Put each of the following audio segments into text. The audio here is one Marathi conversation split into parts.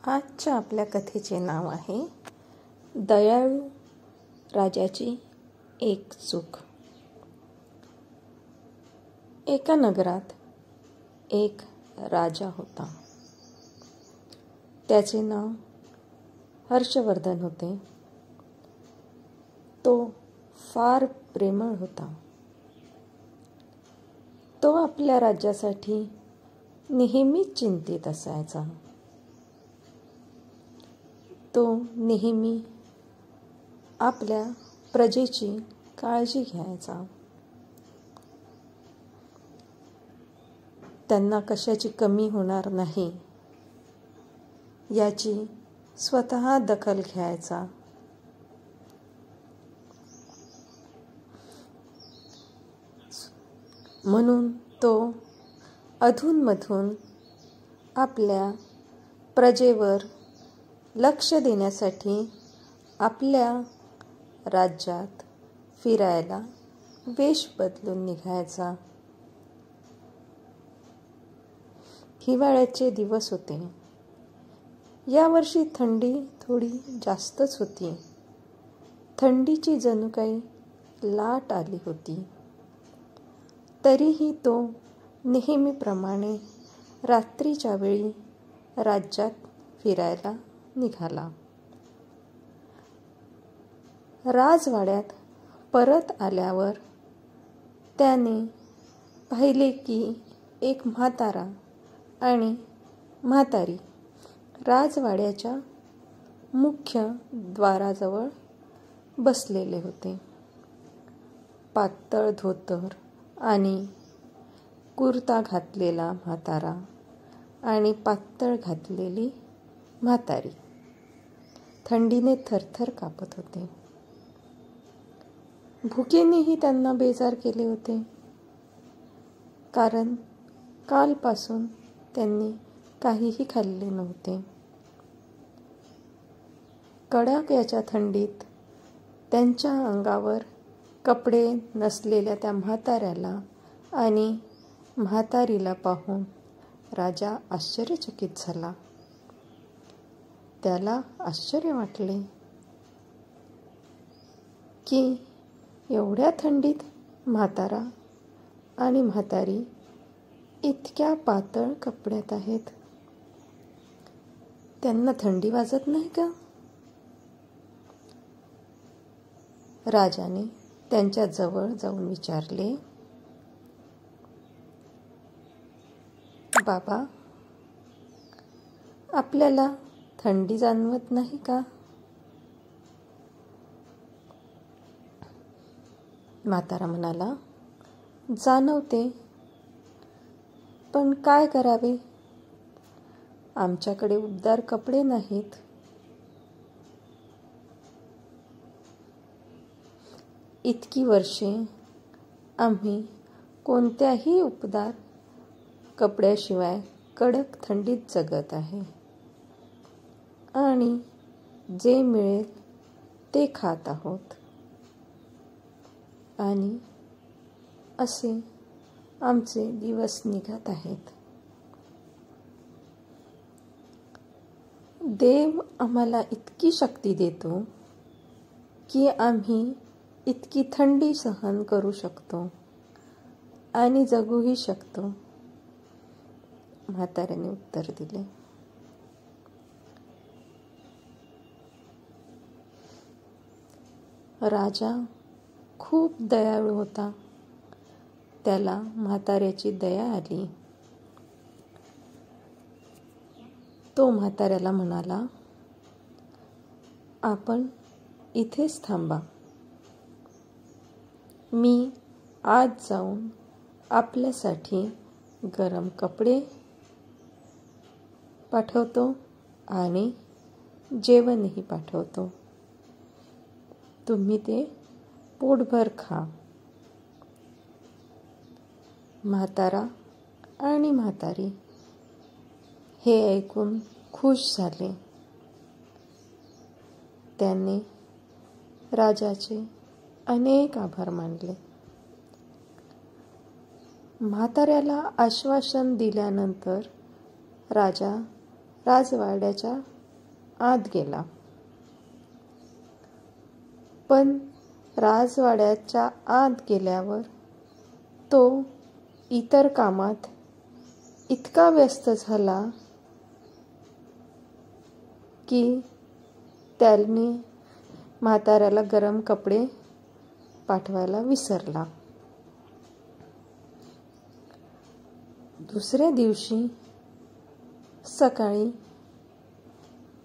आजच्या आपल्या कथेचे नाव आहे दयाळू राजाची एक चूक. एका नगरात एक राजा होता. त्याचे नाव हर्षवर्धन होते. तो फार प्रेमळ होता. तो आपल्या राज्यासाठी नेहमीच चिंतित असायचा. तो नेहमी आपल्या प्रजेची काळजी घ्यायचा. त्यांना कशाची कमी होणार नाही याची स्वतः दखल घ्यायचा. म्हणून तो अधूनमधून आपल्या प्रजेवर लक्ष देण्यासाठी आपल्या राज्यात फिरायला वेश बदलून निघायचा. हिवाळ्याचे दिवस होते. यावर्षी थंडी थोडी जास्तच होती. थंडीची जणू काही लाट आली होती. तरीही तो नेहमीप्रमाणे रात्रीच्या वेळी राज्यात फिरायला निघाला. राजवाड्यात परत आल्यावर त्याने पाहिले की एक म्हातारा आणि म्हातारी राजवाड्याच्या मुख्य द्वाराजवळ बसलेले होते. पातळ धोतर आणि कुर्ता घातलेला म्हातारा आणि पातळ घातलेली म्हातारी थंडीने थरथर कापत होते. भुकेनेही त्यांना बेजार केले होते, कारण कालपासून त्यांनी काहीही खाल्ले नव्हते. कडाक्याच्या थंडीत त्यांच्या अंगावर कपडे नसलेल्या त्या म्हाताऱ्याला आणि म्हातारीला पाहून राजा आश्चर्यचकित झाला. त्याला आश्चर्य वाटले की एवढ्या थंडीत म्हातारा आणि म्हातारी इतक्या पातळ कपड्यात आहेत. त्यांना थंडी वाजत नाही का? राजाने त्यांच्या जवळ जाऊन विचारले, बाबा, आपल्याला थंडी जाणवत नाही का? म्हातारा म्हणाला, जाणवते, पण काय करावे? आमच्याकडे उबदार कपडे नाहीत. इतकी वर्षे आम्ही कोणत्याही उबदार कपड्याशिवाय कडक थंडीत जगत आहे आणि जे मिळेल ते खात आहोत. आणि असे आमचे दिवस निघत आहेत. देव आम्हाला इतकी शक्ती देतो की आम्ही इतकी थंडी सहन करू शकतो आणि जगूही शकतो. म्हाताऱ्याने उत्तर दिले. राजा खूप दयाळू होता. त्याला म्हाताऱ्याची दया आली. तो म्हाताऱ्याला म्हणाला, आपण इथेच थांबा. मी आज जाऊन आपल्यासाठी गरम कपडे पाठवतो आणि जेवणही पाठवतो. तुम्ही ते पोटभर खा. म्हातारा आणि म्हातारी हे ऐकून खुश झाले. त्यांनी राजाचे अनेक आभार मानले. म्हाताऱ्याला आश्वासन दिल्यानंतर राजा राजवाड्याच्या आत गेला. पण राजवाड्याच्या आत गेल्यावर तो इतर कामात इतका व्यस्त झाला की त्याने म्हाताऱ्याला गरम कपडे पाठवायला विसरला. दुसऱ्या दिवशी सकाळी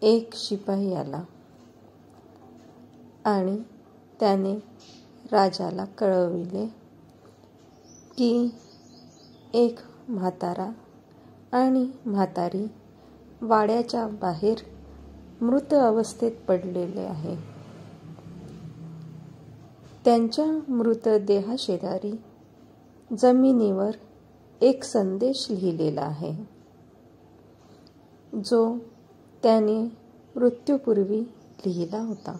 एक शिपाई आला आणि त्याने राजाला कळविले की एक म्हातारा आणि म्हातारी वाड्याच्या बाहेर मृत अवस्थेत पडलेले आहे. त्यांच्या मृतदेहाशेजारी जमिनीवर एक संदेश लिहिलेला आहे, जो त्याने मृत्यूपूर्वी लिहिला होता.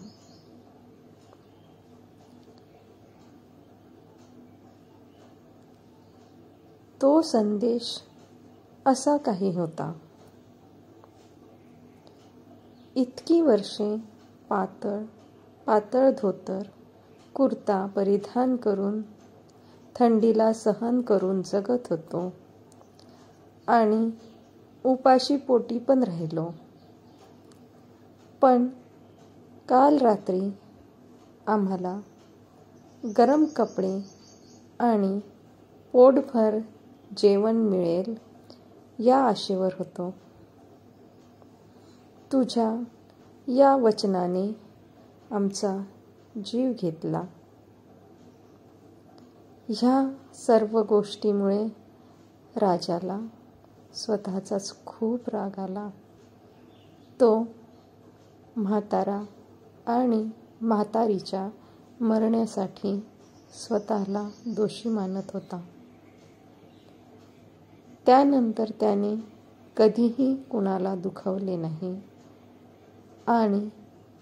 तो संदेश असा काही होता: इतकी वर्षे पातळ धोतर कुर्ता परिधान करून थंडीला सहन करून जगत होतो आणि उपाशी पोटी पण राहिलो. पण काल रात्री आम्हाला गरम कपडे आणि पोटभर जेवण मिळेल या आशेवर होतो. तुझ्या या वचनाने आमचा जीव घेतला. ह्या सर्व गोष्टीमुळे राजाला स्वतःचाच खूप राग आला. तो म्हातारा आणि म्हातारीच्या मरण्यासाठी स्वतःला दोषी मानत होता. त्यानंतर त्याने कधीही कुणाला दुखावले नाही आणि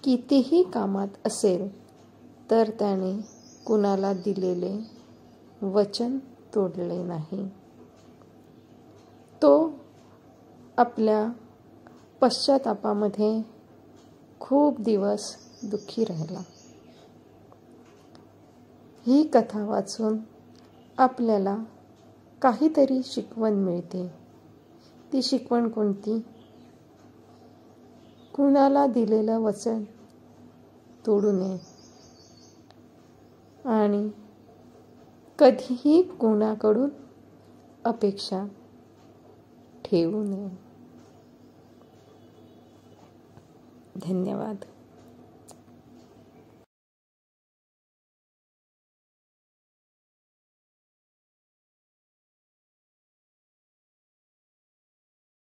कितीही कामात असेल तर त्याने कुणाला दिलेले वचन तोडले नाही. तो आपल्या पश्चातापामध्ये खूप दिवस दुःखी राहिला. ही कथा वाचून आपल्याला काहीतरी शिकवण मिळते. ती शिकवण कोणती? कुणाला दिलेलं वचन तोडू नये आणि कधीही कुणाकडून अपेक्षा ठेवू नये. धन्यवाद.